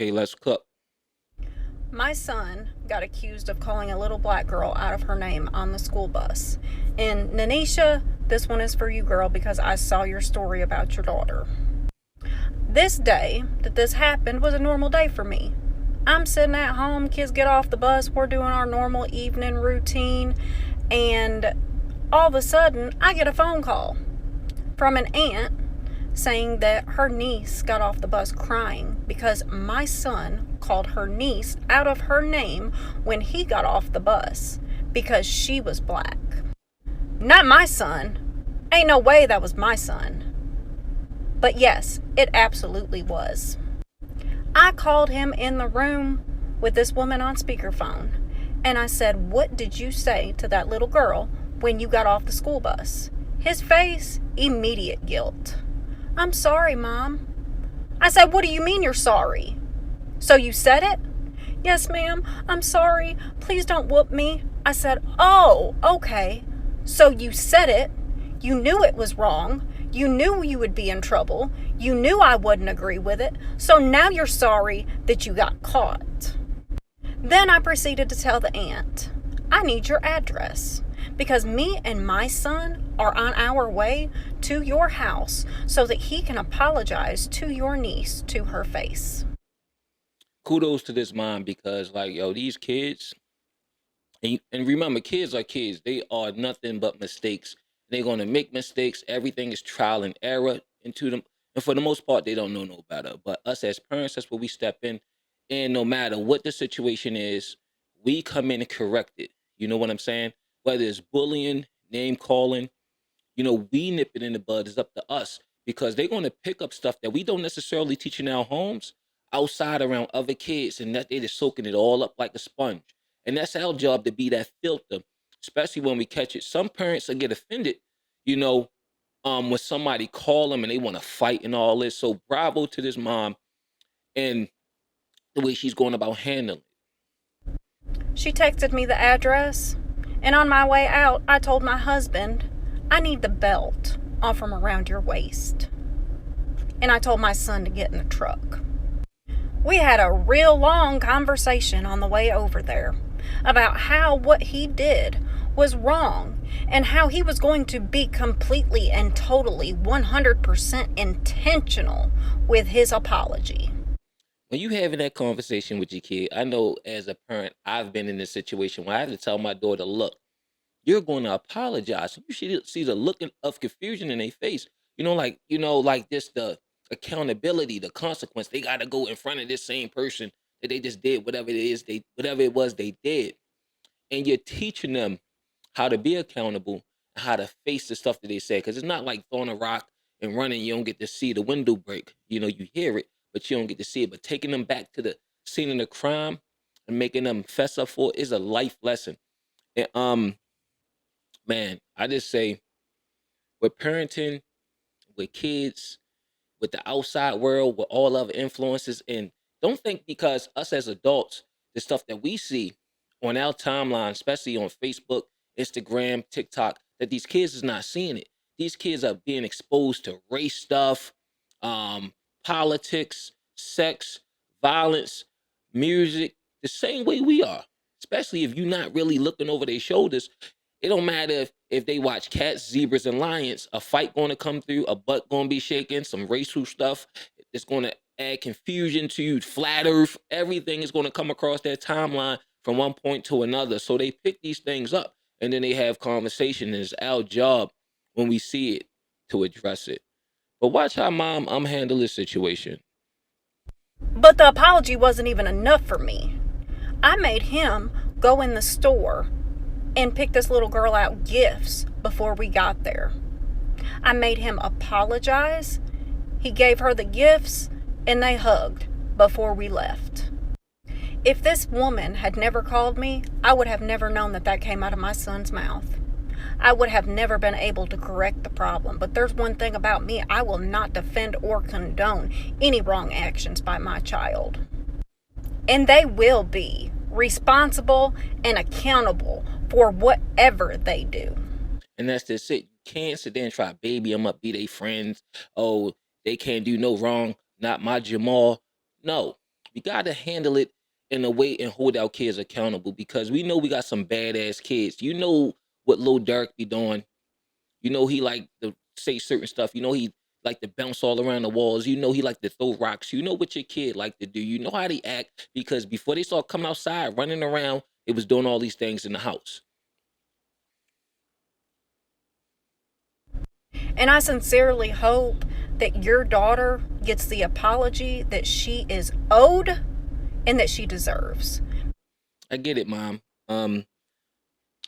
Okay, let's cook. My son got accused of calling a little black girl out of her name on the school bus. And Nanisha, this one is for you, girl, because I saw your story about your daughter. This day that this happened was a normal day for me. I'm sitting at home, kids get off the bus, we're doing our normal evening routine, and all of a sudden I get a phone call from an aunt saying that her niece got off the bus crying because my son called her niece out of her name when he got off the bus because she was black. Not my son. Ain't no way that was my son. But yes, it absolutely was. I called him in the room with this woman on speakerphone and I said, "What did you say to that little girl when you got off the school bus?" His face, immediate guilt. "I'm sorry, Mom." I said, "What do you mean you're sorry? So you said it?" "Yes, ma'am, I'm sorry. Please don't whoop me." I said, "Oh, okay. So you said it. You knew it was wrong. You knew you would be in trouble. You knew I wouldn't agree with it. So now you're sorry that you got caught." Then I proceeded to tell the aunt, "I need your address because me and my son are on our way to your house so that he can apologize to your niece to her face." Kudos to this mom because, like, yo, these kids, and remember, kids are kids. They are nothing but mistakes. They're gonna make mistakes. Everything is trial and error into them, and for the most part, they don't know no better. But us as parents, that's where we step in, and no matter what the situation is, we come in and correct it. You know what I'm saying? Whether it's bullying, name calling, we nip it in the bud. It's up to us because they're going to pick up stuff that we don't necessarily teach in our homes outside around other kids, and that they just soaking it all up like a sponge. And that's our job to be that filter, especially when we catch it. Some parents will get offended, you know, when somebody call them and they want to fight and all this. So bravo to this mom and the way she's going about handling. She texted me the address, and on my way out, I told my husband, "I need the belt off from around your waist." And I told my son to get in the truck. We had a real long conversation on the way over there about how what he did was wrong and how he was going to be completely and totally 100% intentional with his apology. When you having that conversation with your kid, I know as a parent, I've been in this situation where I have to tell my daughter, look, you're going to apologize. You should see the look of confusion in their face. Like this, the accountability, the consequence. They got to go in front of this same person that they just did whatever it was they did, and you're teaching them how to be accountable, and how to face the stuff that they say. Because it's not like throwing a rock and running. You don't get to see the window break. You hear it, but you don't get to see it. But taking them back to the scene of the crime and making them fess up for it is a life lesson. And man, I just say with parenting, with kids, with the outside world, with all other influences, and don't think because us as adults, the stuff that we see on our timeline, especially on Facebook, Instagram, TikTok, that these kids is not seeing it. These kids are being exposed to race stuff, um, politics, sex, violence, music, the same way we are. Especially if you're not really looking over their shoulders. It don't matter if they watch cats, zebras, and lions. A fight going to come through, a butt going to be shaken, some racial stuff. It's going to add confusion to you. Flat Earth, everything is going to come across their timeline from one point to another. So they pick these things up and then they have conversation. And it's our job when we see it to address it. But watch how mom handle this situation. But the apology wasn't even enough for me. I made him go in the store and pick this little girl out gifts before we got there. I made him apologize. He gave her the gifts and they hugged before we left. If this woman had never called me, I would have never known that that came out of my son's mouth. I would have never been able to correct the problem. But there's one thing about me, I will not defend or condone any wrong actions by my child. And they will be responsible and accountable for whatever they do. And that's just it. You can't sit there and try to baby them up, be they friends. Oh, they can't do no wrong. Not my Jamal. No. We gotta handle it in a way and hold our kids accountable because we know we got some badass kids. You know what Lil Durk be doing. You know he like to say certain stuff. You know he like to bounce all around the walls. You know he like to throw rocks. You know what your kid like to do. You know how they act because before they start coming outside running around, it was doing all these things in the house. And I sincerely hope that your daughter gets the apology that she is owed and that she deserves. I get it, mom. Um,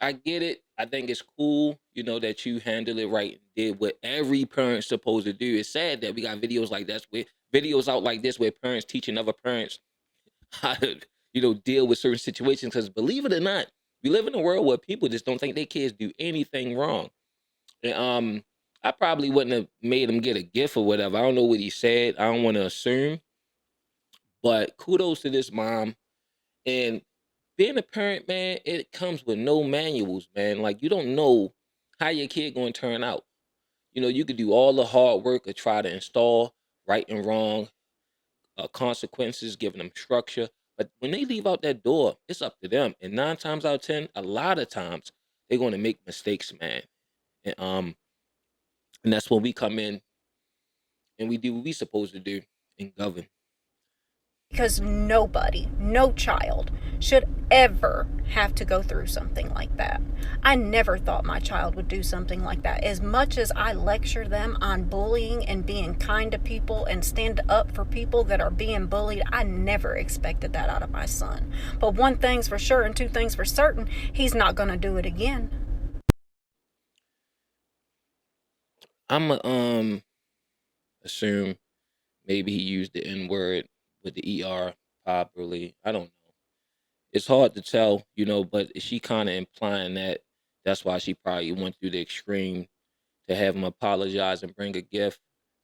I get it. I think it's cool, that you handle it right and did what every parent's supposed to do. It's sad that we got videos like that, with videos out like this, where parents teaching other parents how to, deal with certain situations. Because believe it or not, we live in a world where people just don't think their kids do anything wrong. And, I probably wouldn't have made him get a gift or whatever. I don't know what he said. I don't want to assume, but kudos to this mom. And being a parent, man, it comes with no manuals, man. Like you don't know how your kid gonna turn out. You could do all the hard work or try to install right and wrong, consequences, giving them structure. But when they leave out that door, it's up to them. And 9 times out of 10, a lot of times they're gonna make mistakes, man. And that's when we come in and we do what we supposed to do and govern. Because nobody, no child, should ever have to go through something like that. I never thought my child would do something like that. As much as I lecture them on bullying and being kind to people and stand up for people that are being bullied, I never expected that out of my son. But one thing's for sure and two things for certain, he's not going to do it again. I'm a assume maybe he used the N word with the ER properly. I don't know. It's hard to tell, but she kind of implying that that's why she probably went through the extreme to have him apologize and bring a gift.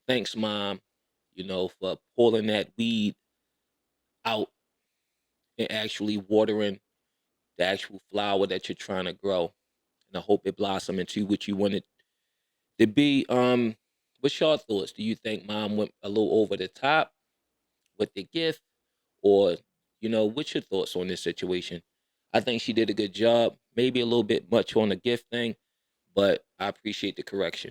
Thanks, mom, for pulling that weed out and actually watering the actual flower that you're trying to grow. And I hope it blossom into what you want it to be. What's your thoughts? Do you think mom went a little over the top with the gift? Or, what's your thoughts on this situation? I think she did a good job, maybe a little bit much on the gift thing, but I appreciate the correction.